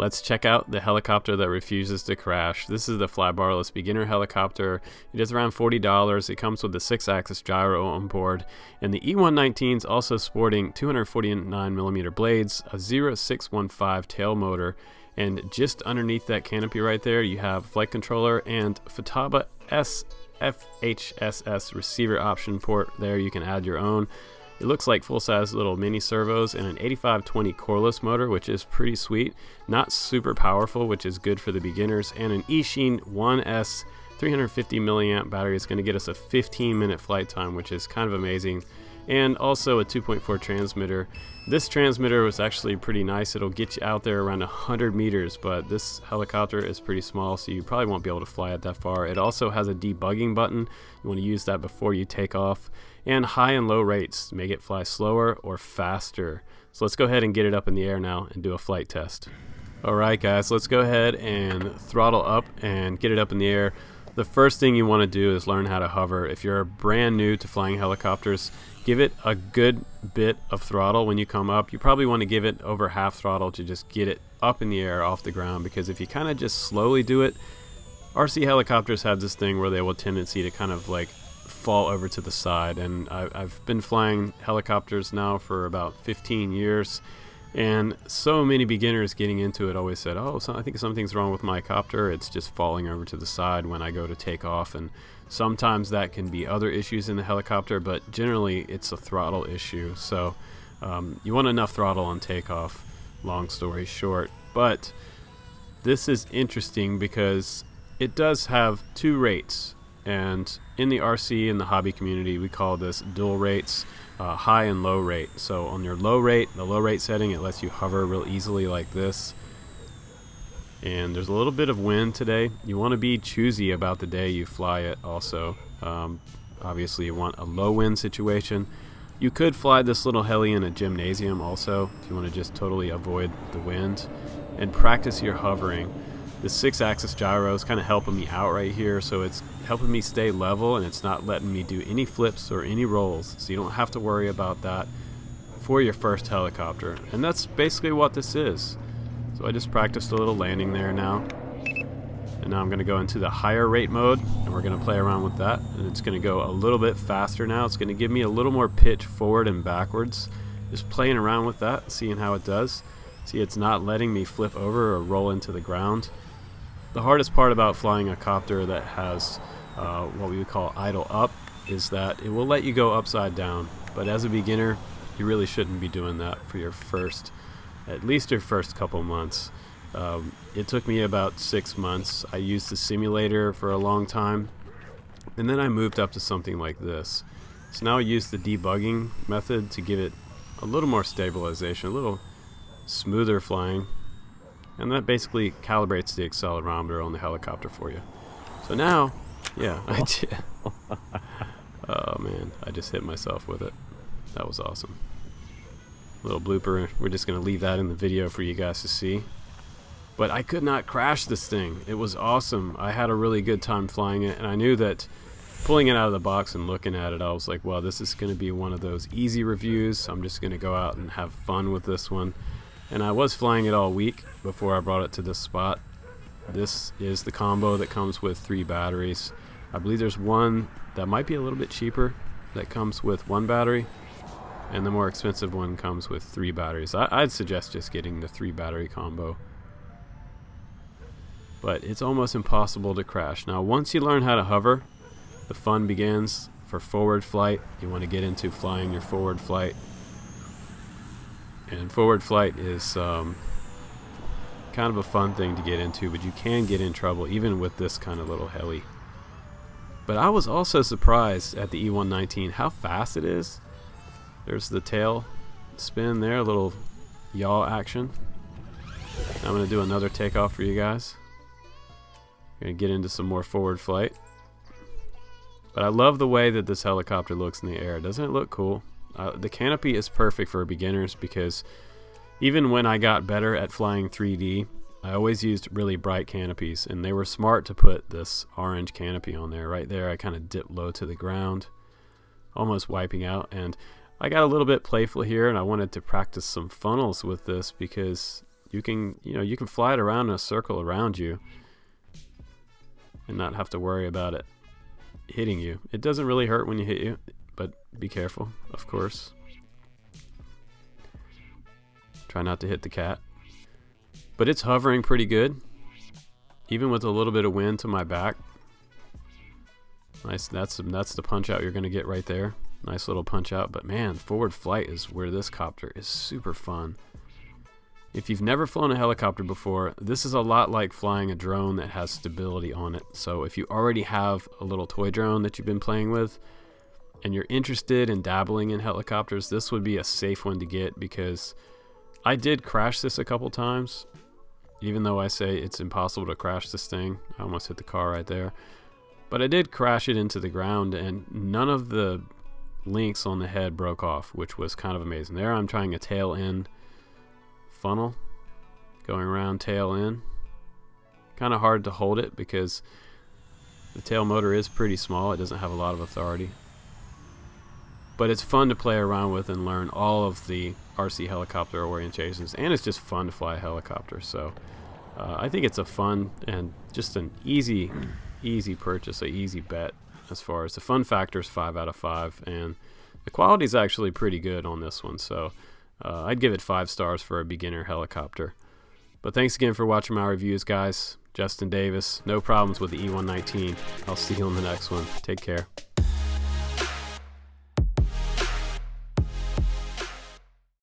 Let's check out the helicopter that refuses to crash. This is the flybarless beginner helicopter. It is around $40. It comes with a 6-axis gyro on board. And the E119 is also sporting 249mm blades, a 0615 tail motor, and just underneath that canopy right there, you have flight controller and Futaba FHSS receiver option port there. You can add your own. It looks like full-size little mini servos and an 8520 coreless motor, which is pretty sweet. Not super powerful, which is good for the beginners. And an Eachine 1S 350 milliamp battery is going to get us a 15-minute flight time, which is kind of amazing. And also a 2.4 transmitter. This transmitter was actually pretty nice. It'll get you out there around 100 meters, but this helicopter is pretty small, so you probably won't be able to fly it that far. It also has a debugging button. You want to use that before you take off. And high and low rates make it fly slower or faster. So let's go ahead and get it up in the air now and do a flight test. Alright guys, let's go ahead and throttle up and get it up in the air. The first thing you want to do is learn how to hover. If you're brand new to flying helicopters, give it a good bit of throttle when you come up. You probably want to give it over half throttle to just get it up in the air off the ground, because if you kind of just slowly do it, RC helicopters have this thing where they have a tendency to kind of like fall over to the side. And I've been flying helicopters now for about 15 years, and so many beginners getting into it always said, oh, I think something's wrong with my copter. It's just falling over to the side when I go to take off. And sometimes that can be other issues in the helicopter, but generally it's a throttle issue. So you want enough throttle on takeoff, long story short. But this is interesting because it does have two rates, and in the RC and the hobby community we call this dual rates, high and low rate. So on your low rate, the low rate setting, it lets you hover real easily like this. And there's a little bit of wind today. You want to be choosy about the day you fly it also. Obviously you want a low wind situation. You could fly this little heli in a gymnasium also if you want to just totally avoid the wind and practice your hovering. The 6-axis gyro is kind of helping me out right here, so it's helping me stay level and it's not letting me do any flips or any rolls, so you don't have to worry about that for your first helicopter. And that's basically what this is. So I just practiced a little landing there now. And now I'm going to go into the higher rate mode, and we're going to play around with that. And it's going to go a little bit faster now. It's going to give me a little more pitch forward and backwards. Just playing around with that, seeing how it does. See, it's not letting me flip over or roll into the ground. The hardest part about flying a copter that has what we would call idle up is that it will let you go upside down. But as a beginner, you really shouldn't be doing that for your first, at least your first couple months. It took me about 6 months. I used the simulator for a long time, and then I moved up to something like this. So now I use the debugging method to give it a little more stabilization, a little smoother flying, and that basically calibrates the accelerometer on the helicopter for you. So now, yeah, I did. Oh man, I just hit myself with it. That was awesome. Little blooper. We're just going to leave that in the video for you guys to see. But I could not crash this thing. It was awesome. I had a really good time flying it, and I knew that pulling it out of the box and looking at it, I was like, well, this is going to be one of those easy reviews. I'm just going to go out and have fun with this one. And I was flying it all week before I brought it to this spot. This is the combo that comes with 3 batteries. I believe there's one that might be a little bit cheaper that comes with 1 battery, and the more expensive one comes with 3 batteries. I'd suggest just getting the 3 battery combo. But it's almost impossible to crash. Now once you learn how to hover, the fun begins. For forward flight, you want to get into flying your forward flight. And forward flight is kind of a fun thing to get into, but you can get in trouble even with this kind of little heli. But I was also surprised at the E119 how fast it is. There's the tail spin there, a little yaw action. Now I'm going to do another takeoff for you guys. I'm going to get into some more forward flight. But I love the way that this helicopter looks in the air. Doesn't it look cool? The canopy is perfect for beginners because even when I got better at flying 3D, I always used really bright canopies, and they were smart to put this orange canopy on there. Right there, I kind of dipped low to the ground, almost wiping out. And I got a little bit playful here, and I wanted to practice some funnels with this because you can fly it around in a circle around you and not have to worry about it hitting you. It doesn't really hurt when you hit you, but be careful, of course. Try not to hit the cat. But it's hovering pretty good, even with a little bit of wind to my back. Nice, that's the punch out you're going to get right there. Nice little punch out, but man, forward flight is where this copter is super fun. If you've never flown a helicopter before, this is a lot like flying a drone that has stability on it. So if you already have a little toy drone that you've been playing with, and you're interested in dabbling in helicopters, this would be a safe one to get, because I did crash this a couple times. Even though I say it's impossible to crash this thing, I almost hit the car right there. But I did crash it into the ground, and none of the links on the head broke off, which was kind of amazing. There I'm trying a tail in funnel, going around tail in. Kind of hard to hold it because the tail motor is pretty small. It doesn't have a lot of authority. But it's fun to play around with and learn all of the RC helicopter orientations, and it's just fun to fly a helicopter. So I think it's a fun and just an easy purchase, an easy bet. As far as the fun factor is 5 out of 5, and the quality is actually pretty good on this one. So I'd give it 5 stars for a beginner helicopter. But thanks again for watching my reviews, guys. Justin Davis, no problems with the E119. I'll see you on the next one. Take care.